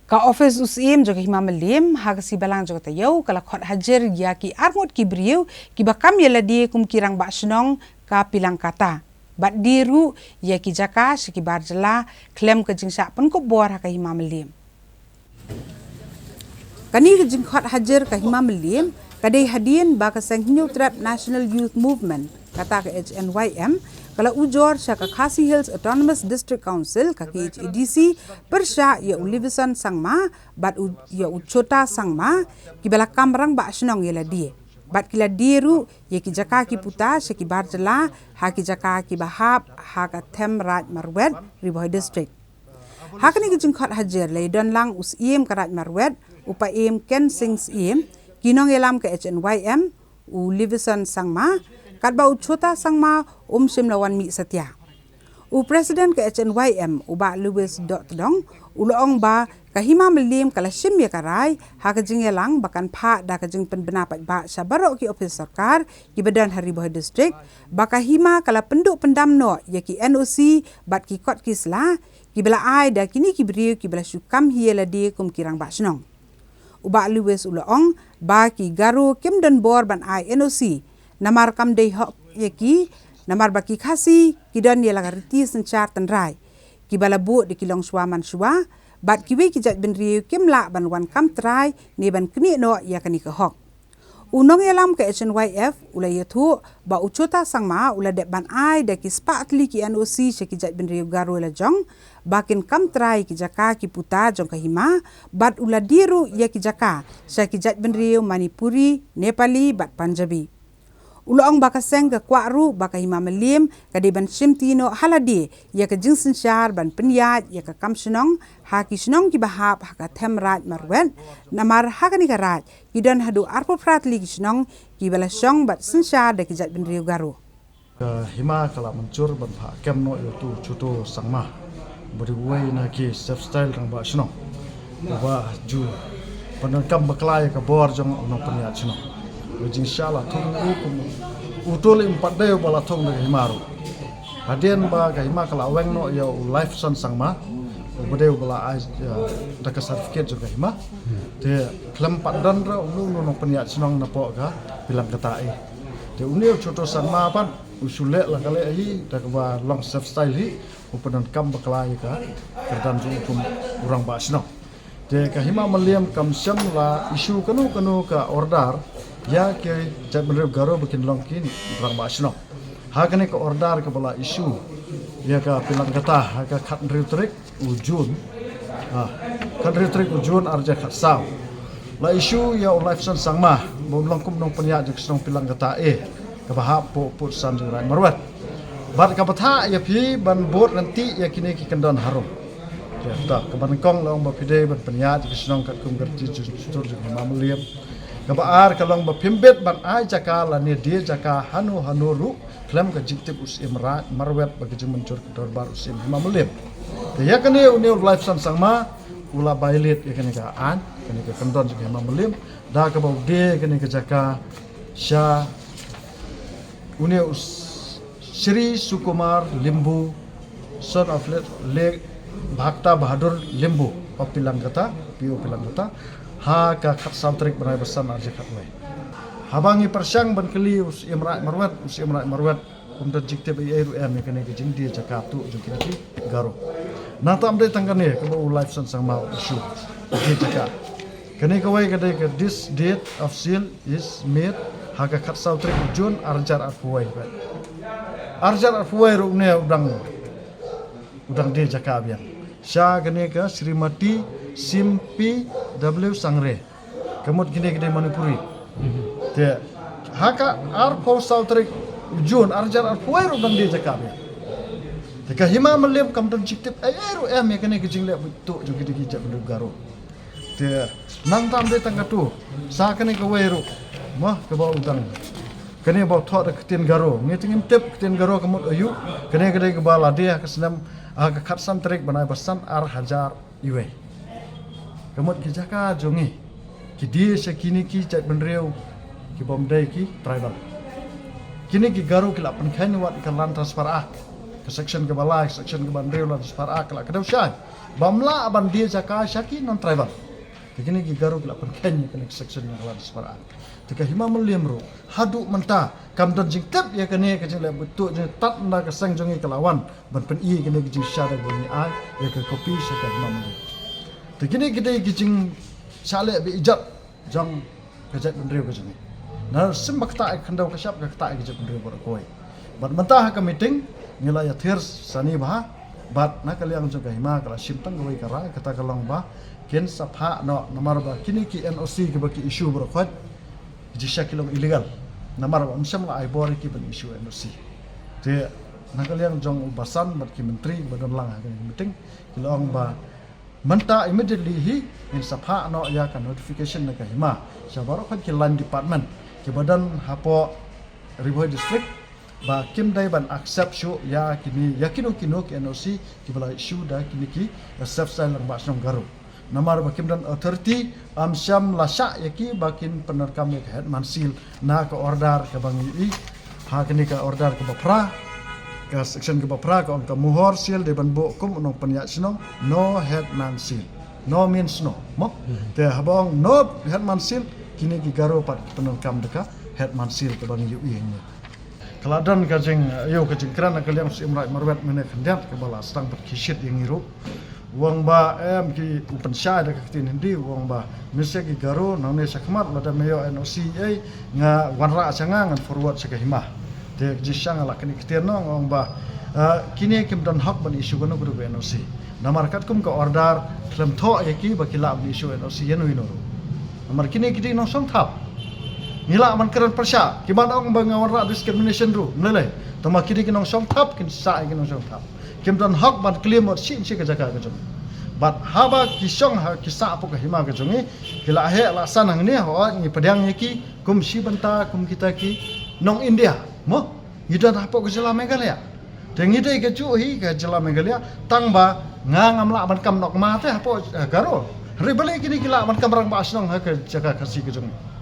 Ka office usim jo hima melim ha si balang jo tayau kala khot hajer ya ki arngot ki briu ki bakam ya ladi kum kirang ba snong ka pilang kata bat diru ya ki jaka ki barjala klem ke jingsa pun ko bor ha ka hima melim kani ke jing khot hajer ka hima melim kadai hadien ba ka sang new trap national youth movement kata ke HNYM kala ujor sya ka Khasi Hills Autonomous District Council ka KHADC persya ya Ulivison sangma bat ya uchota sangma ki bala kamrang ba snong yela die bat kila diru ya ki jaka ki puta sya ki barjala ha ki jaka ki bahap ha ka them raj marwet riboy district ha kani ki jingkhat hajer le don lang us iem ka raj marwet upa iem ken sings iem kinong yelam ka HNYM Ulivison sangma kadba uchota sangma simlawan mi satya u president ke HNYM uba Louis Dotdong uloong ba kahima melim kala sim ya karai ha ka jingelang bakan pha da ka jing penbena pat ba sabaro ki office sarkar ki badan Hariboh district bakahima kala penduk pendamno ya ki NOC bat ki kot ki sla ki bela ai da kini ki briu ki bela syukam hiela di kum kirang ba snong uba Louis uloong ba ki garu kim dan bor ban ai NOC namar kam dei hok yeki namar baki khasi kidan ye lagariti senchar tanrai ki bala bu de kilong swaman shwa bat kiwe ki jat ben riu kimla ban wan kam trai ne ban kni no ya kani ka hok unong yelam ke HNYF ula yathu ba uchota sangma ula de ban ai de ki spatli ki NOC she ki jat ben riu garu la jong bakin kam trai ki jaka ki puta jong ka hima bat ula diru ya ki jaka she ki jat ben riu Manipuri Nepali bat Punjabi uloong baka seng ke kwaru baka hima melim kadi ban simtino haladi ya ke jingsen syar ban penyat ya ke kam senong ha ki senong ki bahap ha ka them raj marwet namar ha ka ni karat ki dan hadu arpo pratli ki senong ki bala song bat sensyar de ki jat ben riu garu hima kala mencur ban pha kem no yo tu chuto sangma beri wei na ki self style rang ba senong ba ju panan kam baklai ka bor jong no penyat senong inshallah thong ukum utol impat deu bala thong de himaru hadien ba ga hima kala weng no yo life son sangma ubdeu bala ai da ka certificate jo ga hima te klem pat dan ra unu no penya snong na po ga bilang kata ai te uneu choto sangma pan usule la kale ai da ka ba long self style hi upanan kam bakla ka kerdan ju ukum urang ba snong te ka hima maliam kam syam la isu kanu ka order ya ke jat menrep garo bikin longkin rang ba snong ha kane ka order ka bala isu ya ka pilang kata ha ka khat ritrik ujun ha khat ritrik ujun arja khat saw la isu ya life san sangma bom longkum nong penya jek snong pilang kata ka bahap po san jurai marwat bar ka patha ya phi ban bot nanti ya kine ki kandan harum ya ta ka ban kong long ba pide ban penya jek snong kat kum gerti jur jek mamliam kabar kalong bapimbet ban ai jaka la ne dia jaka hanu ru klem ka jiktip us imra marwet bagi mencur dor bar us mamulim ya kane une life san sangma ula bailit ya kane ka an kane ka kandon juga mamulim da ka bau de kane ka jaka sha une us Sri Sukumar Limbu son of le Bhakta Bahadur Limbu papilang kata piu pilang kata ha ka khat samtrik banai besan arja khat wai habangi persyang ban keli us imra marwat umda jikte be eru em kene ke jingdi jakatu jukina ki garo natam de tangane ke bo life san sama isu ke jaka kene ke wai kade ke this date of seal is made ha ka khat samtrik jun arjar afwai ru ne udang de jaka biang sya kene ke Srimati Simpi W Sangre kemut gini gede Manipuri te haka ar postal trik jun arjar ar puai ru bang dia cakap ya te ka hima melim kam dan jiktip ru em ya kene gejing le tu ju gede gijak bendu garo te nang tam de tang tu sa kene ka wai ru mah ke bau udang kene bau thot ketin garo ngiting tip ketin garo kemut ayu kene gede ke bala dia ke senam aga khatsam trik banai basan ar hajar iwe kamut ki jaka jongi ki dia sekini ki chat benreu ki bomdai ki tribal kini ki garu ki lapan khain wat kan lan transfer ke section ke balai section ke bandreu lan separa kelak kedau syai bamla ban dia jaka syaki non tribal kini ki garu kelak pen kenya kena section yang lan separa tika hima meliam ro hadu menta kam don jing tep ya kene ke jing le betul je tat na ke sang jongi kelawan ban pen i kene ke jing syada bunyi ai ya ke kopi saka hima meliam kini kita ke jing sale bi ijab jang kejat bandreu ke jing na simbak ta khandau ke syap ke ta ke jing bandreu bor koi ban mentah ke meeting nilai athir sani bah bat na kaliang juga hima kala simpang goi kara kata kalong bah ken sapha no namar ba kini ki NOC ke baki issue berkhot jisha kilong illegal namar ba msam la ai bor ki ban issue NOC te na kaliang jong basan bat ki menteri badon lang ke meeting kilong ba menta immediately hi in sapha no ya ka notification na ka hima sabaro khot ki land department ki badan hapo Riboi district ba kim dai ban accept show ya kini yakino kino ki NOC ki bala issue da kini ki self style ba snom garu namar ba kim dan authority am syam lasa yaki bakin penerkam ya head mansil na ka order ka bang i ha kini ka order ka bapra ka section ka bapra ka on ka muhor sil de ban bo kum onong panya snom no head mansil no means no mo te habong no head mansil kini ki garu pat penerkam deka head mansil ka bang i nya keladan kajing yo kajing kerana kalian simrai marwet mene kandiat ke bala stang berkisit yang iru wang ba em ki upan syai da katin hindi wang ba mese ki garo nang ne sakmat lada meyo NOC ai nga wanra sanga ngan forward sa himah de jisang ala kini kiten no wang ba kini kim don hak ban isu gono guru NOC namar kat kum ka order klem tho yaki ba kila ban isu NOC yenu ino namar kini kiti no som thap nila man keren persya kiman ong bangawan ra discrimination ru nilai tama kiri kinong som thap kin sa kinong som thap kim dan hak ban claim or sin si ka jaka ka jong bat haba kisong ha kisa apo ka hima ka jongi kila he la sanang ni ho ni padang yaki kum si banta kum kita ki nong India mo ida apo ka jela Meghalaya teng ide ka chu hi ka jela Meghalaya tang ba ngam la ban kam nok ma te apo garo ribale kini kila ban kam rang ba asnong ha ka jaka kasi ka jongi